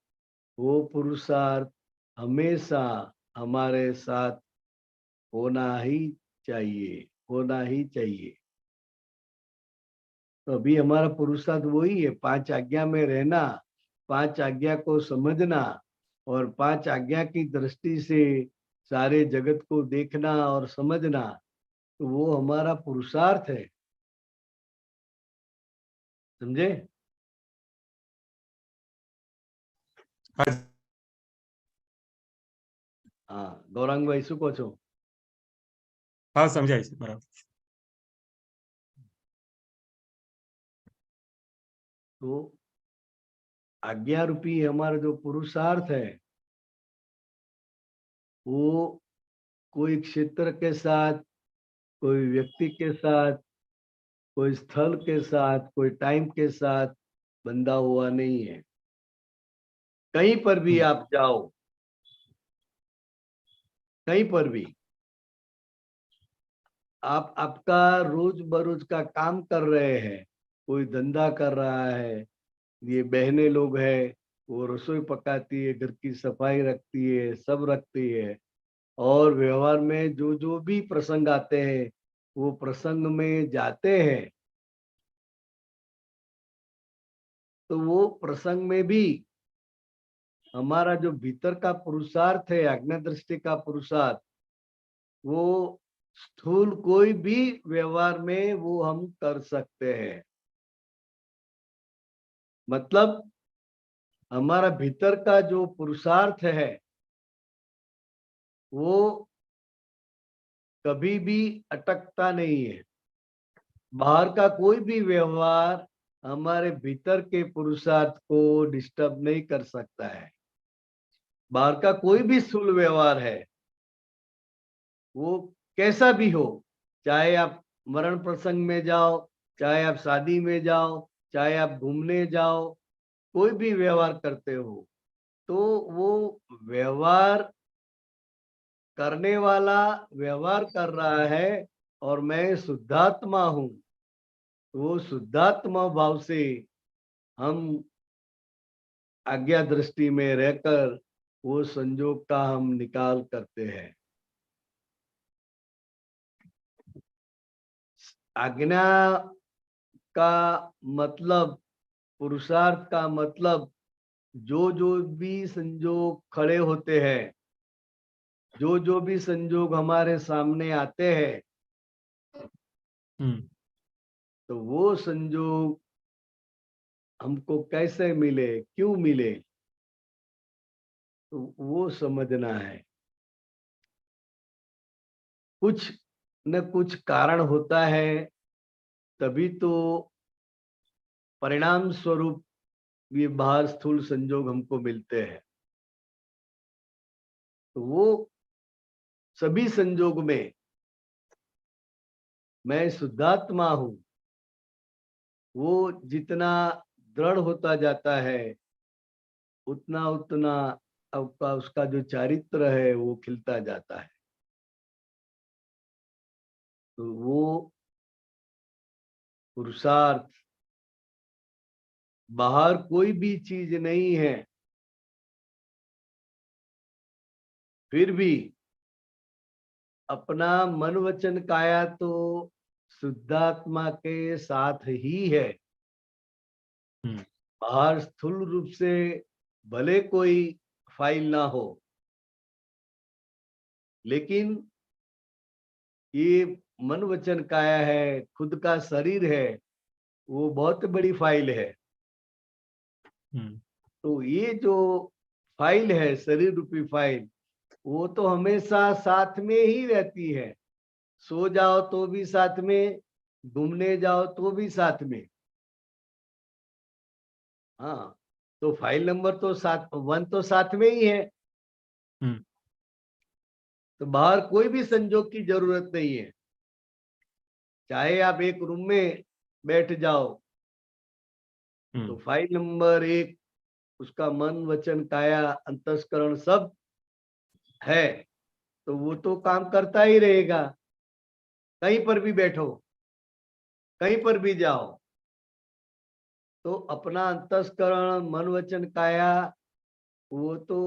वो पुरुषार्थ हमेशा हमारे साथ होना ही चाहिए, होना ही चाहिए। तो अभी हमारा पुरुषार्थ वही है, 5 आज्ञा में रहना, 5 आज्ञा को समझना, और 5 आज्ञा की दृष्टि से सारे जगत को देखना और समझना, तो वो हमारा पुरुषार्थ है। समझे? हाँ हाँ, गौरांग भाई શું કહો છો? हाँ समझाइए बराबर। तो आज्ञा रूपी हमारा जो पुरुषार्थ है, वो कोई क्षेत्र के साथ, कोई व्यक्ति के साथ, कोई स्थल के साथ, कोई टाइम के साथ बंधा हुआ नहीं है। कहीं पर भी आप जाओ, कहीं पर भी आप आपका रोज बरोज का काम कर रहे हैं, कोई धंधा कर रहा है, ये बहनें लोग हैं, वो रसोई पकाती है, घर की सफाई रखती है, सब रखती है, और व्यवहार में जो जो भी प्रसंग आते हैं, वो प्रसंग में जाते हैं, तो वो प्रसंग में भी हमारा जो भीतर का पुरुषार्थ है, आज्ञा दृष्टि का पुरुषार्थ, वो स्थूल कोई भी व्यवहार में वो हम कर सकते हैं। मतलब हमारा भीतर का जो पुरुषार्थ है, वो कभी भी अटकता नहीं है। बाहर का कोई भी व्यवहार हमारे भीतर के पुरुषार्थ को डिस्टर्ब नहीं कर सकता है। बाहर का कोई भी स्थूल व्यवहार है, वो कैसा भी हो, चाहे आप मरण प्रसंग में जाओ, चाहे आप शादी में जाओ, चाहे आप घूमने जाओ, कोई भी व्यवहार करते हो, तो वो व्यवहार करने वाला व्यवहार कर रहा है और मैं शुद्धात्मा हूं। वो शुद्धात्मा भाव से हम आज्ञा दृष्टि में रहकर वो संजोग का हम निकाल करते हैं। आज्ञा का मतलब, पुरुषार्थ का मतलब, जो भी संजोग खड़े होते हैं, जो भी संजोग हमारे सामने आते हैं, तो वो संजोग हमको कैसे मिले, क्यों मिले, तो वो समझना है। कुछ न कुछ कारण होता है, तभी तो परिणाम स्वरूप ये बाहर स्थूल संजोग हमको मिलते हैं। तो वो सभी संजोग में मैं शुद्धात्मा हूं, वो जितना दृढ़ होता जाता है, उतना उतना आपका उसका जो चारित्र है वो खिलता जाता है। तो वो पुरुषार्थ, बाहर कोई भी चीज नहीं है, फिर भी अपना मन वचन काया तो शुद्धात्मा के साथ ही है। बाहर स्थूल रूप से भले कोई फाइल ना हो, लेकिन ये मन वचन काया है, खुद का शरीर है, वो बहुत बड़ी फाइल है। तो ये जो फाइल है, शरीर रूपी फाइल, वो तो हमेशा साथ में ही रहती है। सो जाओ तो भी साथ में, घूमने जाओ तो भी साथ में। हाँ, तो फाइल नंबर तो 1 तो साथ में ही है। तो बाहर कोई भी संजोग की जरूरत नहीं है। चाहे आप एक रूम में बैठ जाओ, तो फाइल नंबर 1 उसका मन वचन काया अंतस्करण सब है, तो वो तो काम करता ही रहेगा। कहीं पर भी बैठो, कहीं पर भी जाओ, तो अपना अंतस्करण मन वचन काया वो तो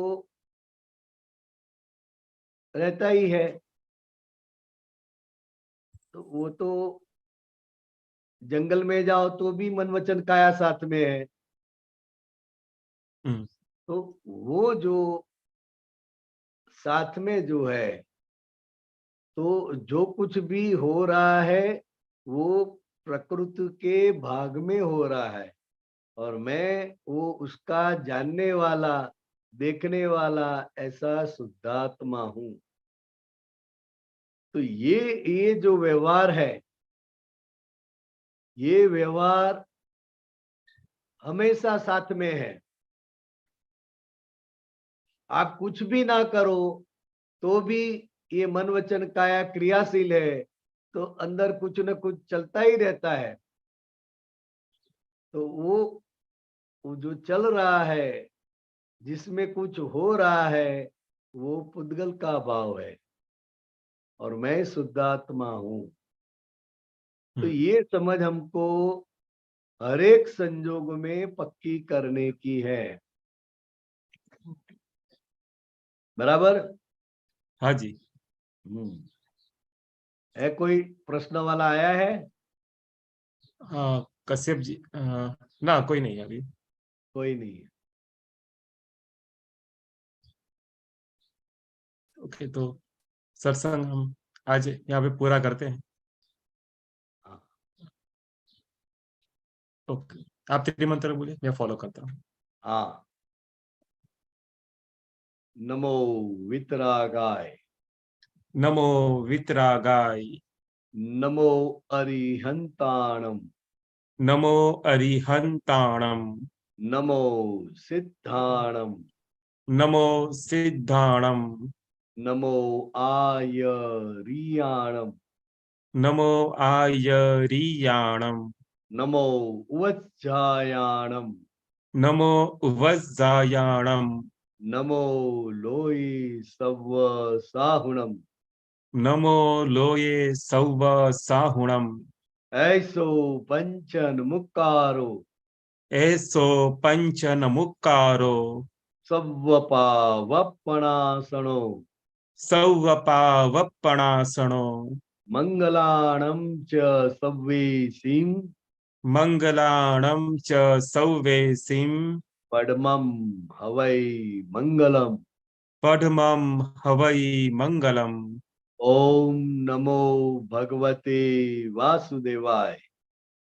रहता ही है। तो वो तो जंगल में जाओ तो भी मन वचन काया साथ में है। तो वो जो साथ में जो है, तो जो कुछ भी हो रहा है वो प्रकृति के भाग में हो रहा है, और मैं वो उसका जानने वाला, देखने वाला ऐसा शुद्धात्मा हूं। तो ये जो व्यवहार है, ये व्यवहार हमेशा साथ में है। आप कुछ भी ना करो तो भी ये मन वचन काया क्रियाशील है, तो अंदर कुछ न कुछ चलता ही रहता है। तो वो जो चल रहा है, जिसमें कुछ हो रहा है, वो पुद्गल का भाव है और मैं शुद्धात्मा हूं। तो ये समझ हमको हर एक संजोग में पक्की करने की है। बराबर? हाँ जी। है कोई प्रश्न वाला आया है? कश्यप जी, ना कोई नहीं अभी। कोई नहीं है। ओके, तो सत्संग हम आज यहाँ पे पूरा करते हैं। ओके, आप त्रिमंत्र बोलिए, मैं फॉलो करता हूँ। हाँ। नमो वितरागाय, नमो वितरागाय, नमो अरिहंताणम, नमो अरिहंताणम, नमो सिद्धाणम, नमो सिद्धाणम नमो आयरियाणम नमो आयरियाणम नमो उवज्जायाणम नमो वज्जायाणम नमो लोई सव्व साहुणम नमो लोये सौव साहुणम ऐसो पंचन मुक्कारो ऐसो पंचन मुक्कारो सव्वपा वपणासणो सौवपावपणासणो मंगलाणं च सव्वेसीं मंगलाणं च सौवेसिं पद्मं हवै मंगलम पद्मं हवै मंगलम् ओम नमो भगवते वासुदेवाय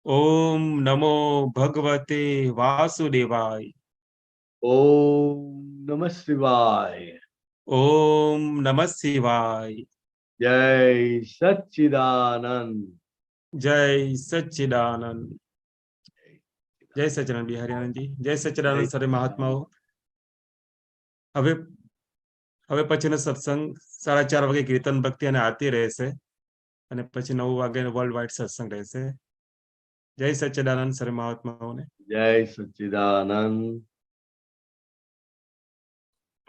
ओम नमो भगवते वासुदेवाय ओम नमः शिवाय ओम नमः शिवाय जय सच्चिदानंद जय सच्चिदानंद जय सच्चिदानंद बिहारीनंद जी जय सच्चिदानंद સર્વે મહાત્માઓ હવે હવે પછીનો સત્સંગ 4:30 વાગે કીર્તન ભક્તિ અને આરતી રહેશે અને પછી 9 વાગે વર્લ્ડ વાઇડ સત્સંગ રહેશે જય સચ્ચિદાનંદ સર્વે મહાત્માઓને जय सच्चिदानंद